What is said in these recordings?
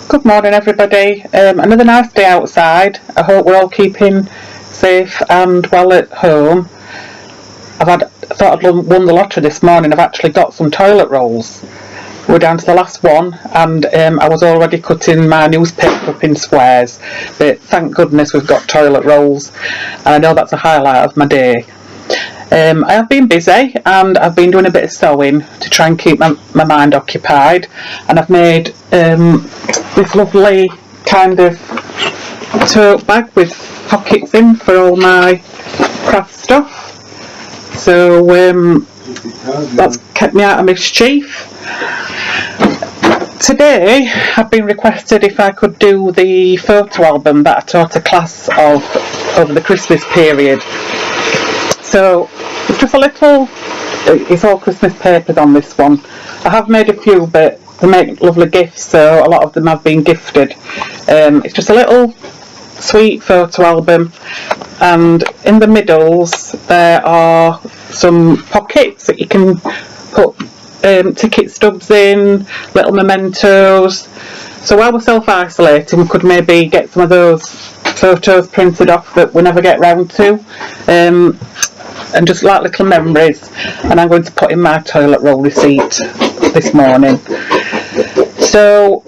Good morning everybody. Another nice day outside. I hope we're all keeping safe and well at home. I thought I'd won the lottery this morning. I've actually got some toilet rolls. We're down to the last one and I was already cutting my newspaper up in squares, but thank goodness we've got toilet rolls and I know that's a highlight of my day. I have been busy and I've been doing a bit of sewing to try and keep my mind occupied, and I've made this lovely kind of tote bag with pockets in for all my craft stuff, so that's kept me out of mischief. Today I've been requested if I could do the photo album that I taught a class of over the Christmas period. So it's just a little, it's all Christmas papers on this one. I have made a few, but they make lovely gifts, so a lot of them have been gifted. It's just a little sweet photo album, and in the middles there are some pockets that you can put ticket stubs in, little mementos. So while we're self-isolating, we could maybe get some of those photos printed off that we never get round to, and just like little memories. And I'm going to put in my toilet roll receipt this morning. So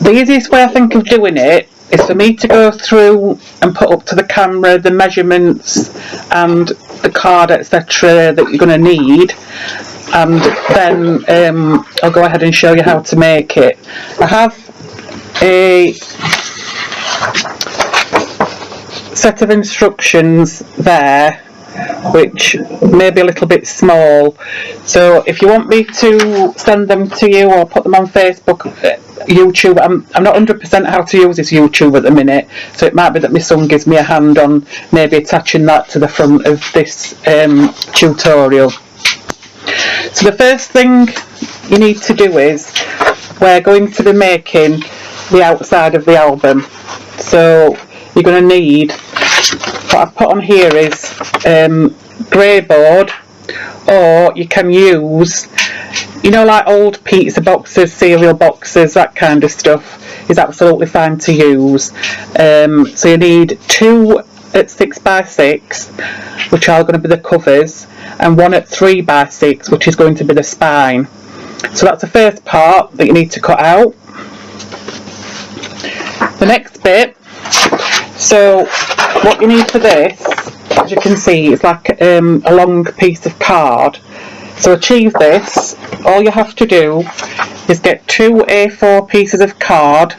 the easiest way I think of doing it is for me to go through and put up to the camera the measurements and the card, etc. that you're going to need, and then I'll go ahead and show you how to make it. I have a set of instructions there which may be a little bit small, so if you want me to send them to you or put them on Facebook, YouTube, I'm not 100% how to use this YouTube at the minute, so it might be that my son gives me a hand on maybe attaching that to the front of this tutorial. So the first thing you need to do is, we're going to be making the outside of the album, so you're going to need, what I've put on here is grey board, or you can use, you know, like old pizza boxes, cereal boxes, that kind of stuff is absolutely fine to use. So you need 2 at 6x6, which are going to be the covers, and 1 at 3x6, which is going to be the spine. So that's the first part that you need to cut out. The next bit, so what you need for this, as you can see, it's like a long piece of card. So to achieve this, all you have to do is get 2 A4 pieces of card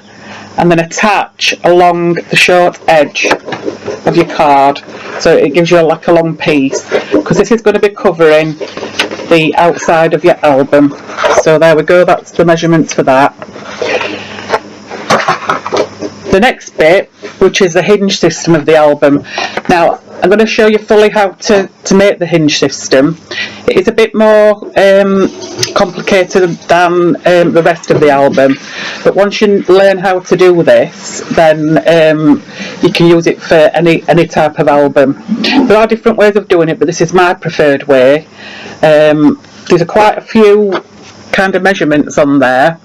and then attach along the short edge of your card, so it gives you like a long piece, because this is going to be covering the outside of your album. So there we go, that's the measurements for that. The next bit, which is the hinge system of the album. Now I'm going to show you fully how to make the hinge system. It is a bit more complicated than the rest of the album, but once you learn how to do this, then you can use it for any type of album. There are different ways of doing it, but this is my preferred way. There's quite a few kind of measurements on there.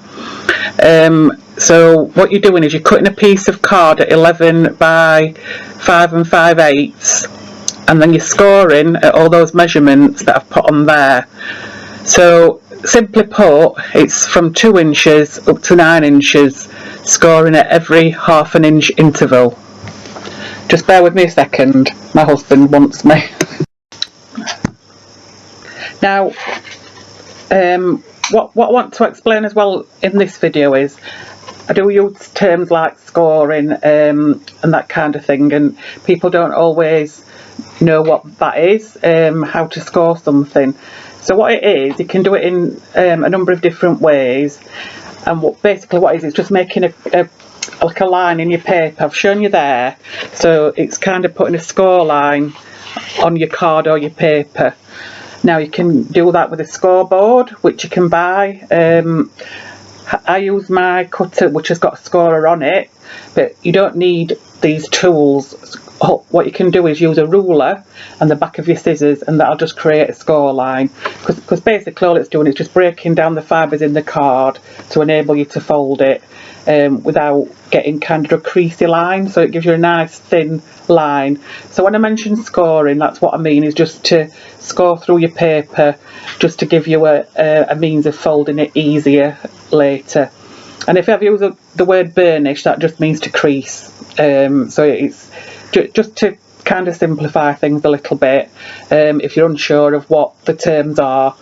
So what you're doing is you're cutting a piece of card at 11 by 5 5/8, and then you're scoring at all those measurements that I've put on there. So simply put, it's from 2 inches up to 9 inches, scoring at every ½ an inch interval. Just bear with me a second, my husband wants me. Now what I want to explain as well in this video is, I do use terms like scoring and that kind of thing, and people don't always know what that is, how to score something. So what it is, you can do it in a number of different ways, and basically what it is, it's just making like a line in your paper. I've shown you there, so it's kind of putting a score line on your card or your paper. Now you can do that with a scoreboard, which you can buy. I use my cutter, which has got a scorer on it, but you don't need these tools what you can do is use a ruler and the back of your scissors, and that'll just create a score line, because basically all it's doing is just breaking down the fibres in the card to enable you to fold it without getting kind of a creasy line, so it gives you a nice thin line. So when I mention scoring, that's what I mean, is just to score through your paper, just to give you a means of folding it easier later. And if I use the word burnish, that just means to crease. So it's just to kind of simplify things a little bit if you're unsure of what the terms are.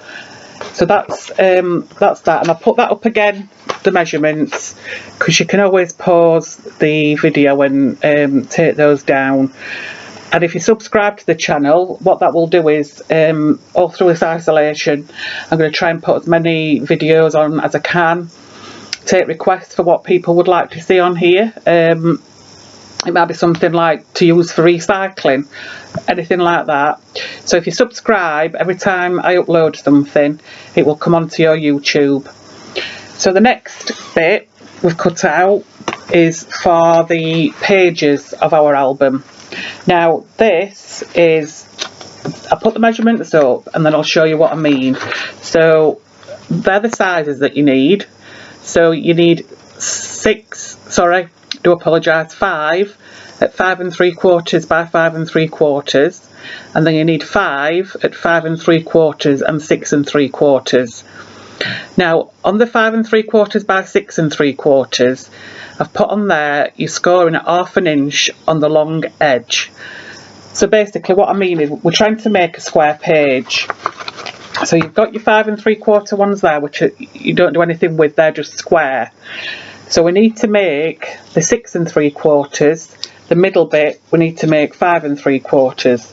So that's that, and I'll put that up again, the measurements, because you can always pause the video and take those down. And if you subscribe to the channel, what that will do is all through this isolation, I'm going to try and put as many videos on as I can, take requests for what people would like to see on here. It might be something like to use for recycling, anything like that. So if you subscribe, every time I upload something, it will come onto your YouTube. So the next bit we've cut out is for the pages of our album. Now this is, I'll put the measurements up and then I'll show you what I mean. So they're the sizes that you need. So you need 5 at 5 3/4 by 5 3/4, and then you need 5 at 5 3/4 and 6 3/4. Now on the 5 3/4 by 6 3/4, I've put on there you're scoring at 1/2 inch on the long edge. So basically what I mean is we're trying to make a square page. So you've got your 5 3/4 ones there, which you don't do anything with, they're just square. So we need to make the 6 3/4, the middle bit we need to make 5 3/4.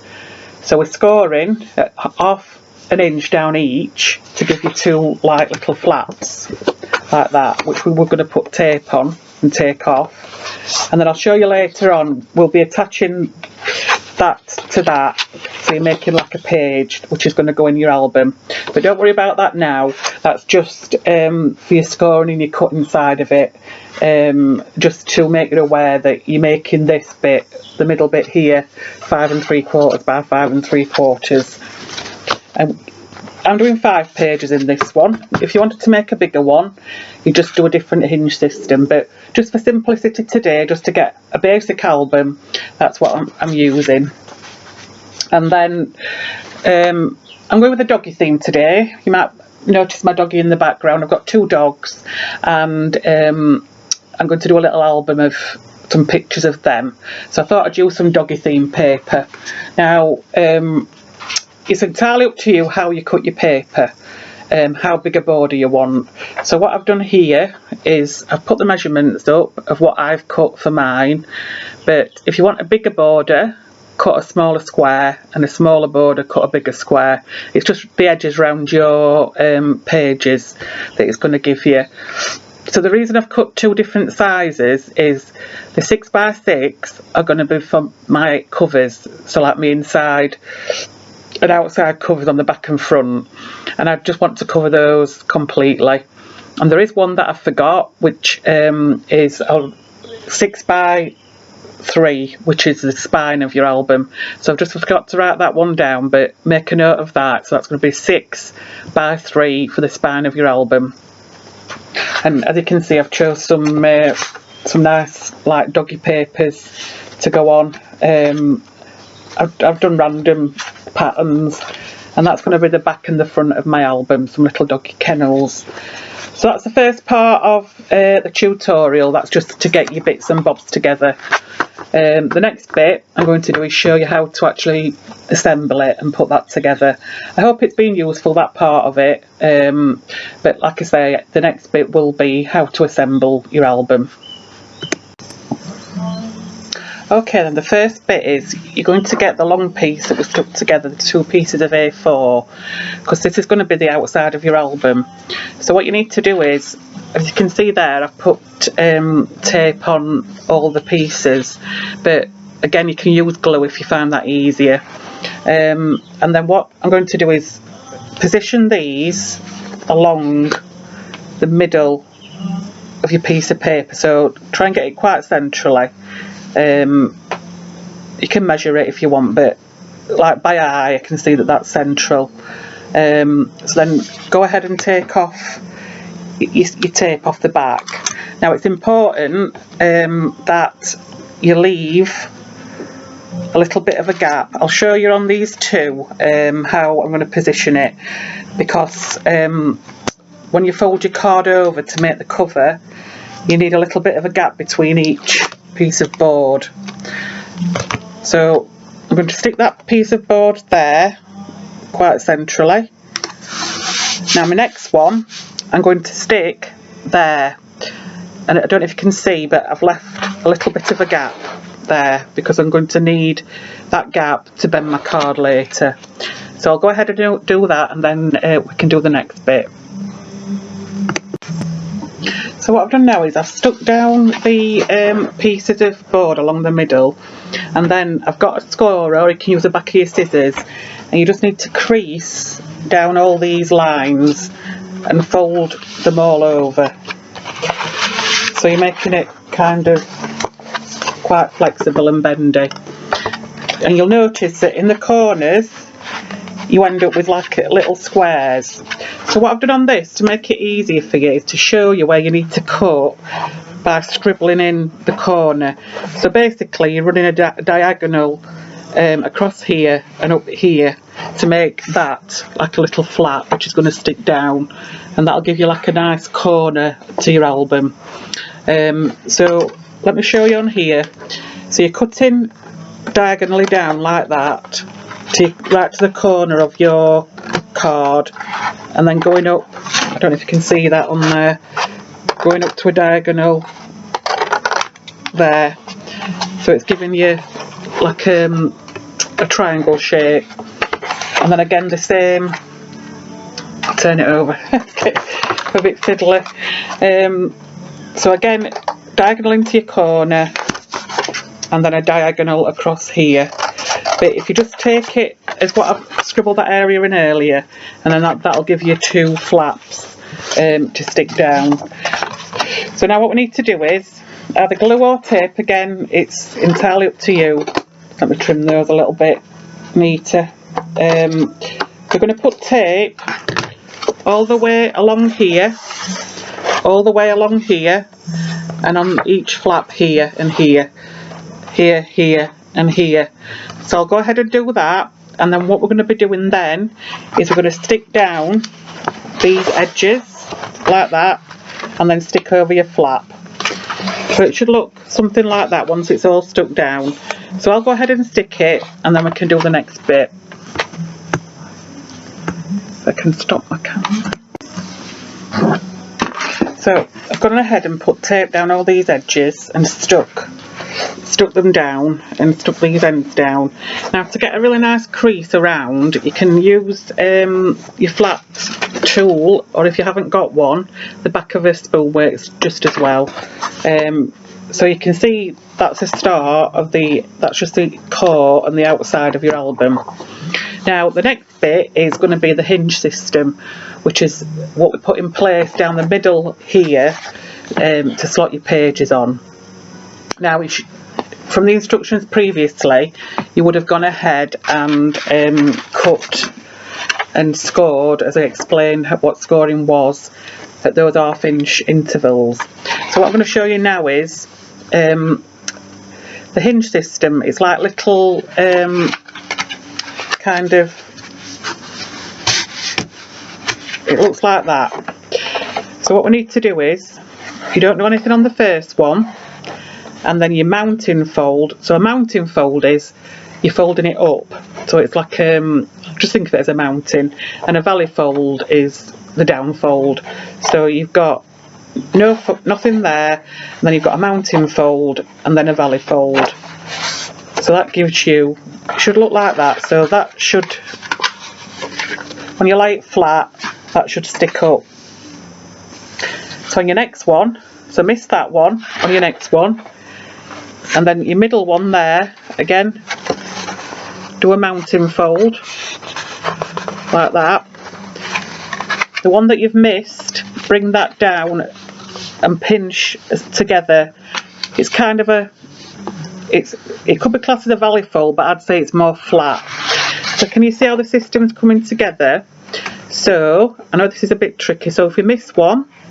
So we're scoring at 1/2 inch down each to give you 2 like little flaps like that, which we were going to put tape on and take off. And then I'll show you later on, we'll be attaching that to that, so you're making like a page which is going to go in your album. But don't worry about that now, that's just for your scoring and your cutting side of it, just to make you aware that you're making this bit, the middle bit here, 5 3/4 by 5 3/4. I'm doing 5 pages in this one. If you wanted to make a bigger one, you just do a different hinge system, but just for simplicity today, just to get a basic album, that's what I'm using. And then I'm going with a doggy theme today. You might notice my doggy in the background. I've got 2 dogs, and I'm going to do a little album of some pictures of them. So I thought I'd use some doggy theme paper. Now it's entirely up to you how you cut your paper, how big a border you want. So what I've done here is I've put the measurements up of what I've cut for mine, but if you want a bigger border, cut a smaller square, and a smaller border, cut a bigger square. It's just the edges around your pages that it's going to give you. So the reason I've cut 2 different sizes is the 6 by 6 are going to be for my covers, so like my inside and outside covers on the back and front, and I just want to cover those completely. And there is one that I forgot, which is a 6 by 3, which is the spine of your album. So I've just forgot to write that one down, but make a note of that. So that's going to be 6 by 3 for the spine of your album. And as you can see, I've chose some nice like doggy papers to go on. I've done random patterns, and that's going to be the back and the front of my album, some little doggy kennels. So that's the first part of the tutorial. That's just to get your bits and bobs together. The next bit I'm going to do is show you how to actually assemble it and put that together. I hope it's been useful, that part of it, but like I say, the next bit will be how to assemble your album. Okay, then the first bit is you're going to get the long piece that was stuck together, the 2 pieces of A4, because this is going to be the outside of your album. So what you need to do is, as you can see there, I've put tape on all the pieces, but again you can use glue if you find that easier. And then what I'm going to do is position these along the middle of your piece of paper, so try and get it quite centrally. You you can measure it if you want, but like by eye I can see that that's central. So then go ahead and take off your tape off the back. Now it's important that you leave a little bit of a gap. I'll show you on these two how I'm going to position it, because when you fold your card over to make the cover, you need a little bit of a gap between each piece of board. So I'm going to stick that piece of board there quite centrally. Now my next one I'm going to stick there, and I don't know if you can see, but I've left a little bit of a gap there because I'm going to need that gap to bend my card later. So I'll go ahead and do that, and then we can do the next bit. So what I've done now is I've stuck down the pieces of board along the middle, and then I've got a scorer, or you can use the back of your scissors, and you just need to crease down all these lines and fold them all over. So you're making it kind of quite flexible and bendy. And you'll notice that in the corners you end up with like little squares. So what I've done on this to make it easier for you is to show you where you need to cut by scribbling in the corner. So basically you're running a diagonal across here and up here to make that like a little flap which is going to stick down, and that'll give you like a nice corner to your album. So let me show you on here. So you're cutting diagonally down like that right to the corner of your card, and then going up, I don't know if you can see that on there, going up to a diagonal there, so it's giving you like a triangle shape. And then again the same, turn it over, a bit fiddly. So again, diagonal into your corner, and then a diagonal across here. But if you just take it as what I've scribbled that area in earlier, and then that'll give you two flaps to stick down. So now what we need to do is either glue or tape. Again, it's entirely up to you. Let me trim those a little bit neater. We're going to put tape all the way along here, and on each flap here and here, here and here. So I'll go ahead and do that, and then what we're going to be doing then is we're going to stick down these edges like that, and then stick over your flap. So it should look something like that once it's all stuck down. So I'll go ahead and stick it, and then we can do the next bit. I can stop my camera. So I've gone ahead and put tape down all these edges and stuck them down and stuck these ends down. Now to get a really nice crease around, you can use your flat tool, or if you haven't got one, the back of a spoon works just as well. So you can see that's the start of that's just the core and the outside of your album. Now the next bit is going to be the hinge system, which is what we put in place down the middle here to slot your pages on. Now from the instructions previously, you would have gone ahead and cut and scored, as I explained what scoring was, at those half-inch intervals. So what I'm going to show you now is the hinge system. It's like little kind of, it looks like that. So what we need to do is, you don't do anything on the first one, and then you mounting fold. So a mounting fold is you're folding it up, so it's like just think of it as a mounting, and a valley fold is the down fold. So you've got nothing there, and then you've got a mounting fold and then a valley fold. So that gives you, it should look like that. So that should, when you lay it flat, that should stick up. So on your next one, so miss that one on your next one, and then your middle one there, again, do a mounting fold like that. The one that you've missed, bring that down and pinch together. It's kind of it could be classed as a valley fold, but I'd say it's more flat. So can you see how the system's coming together? So I know this is a bit tricky, so if you miss one,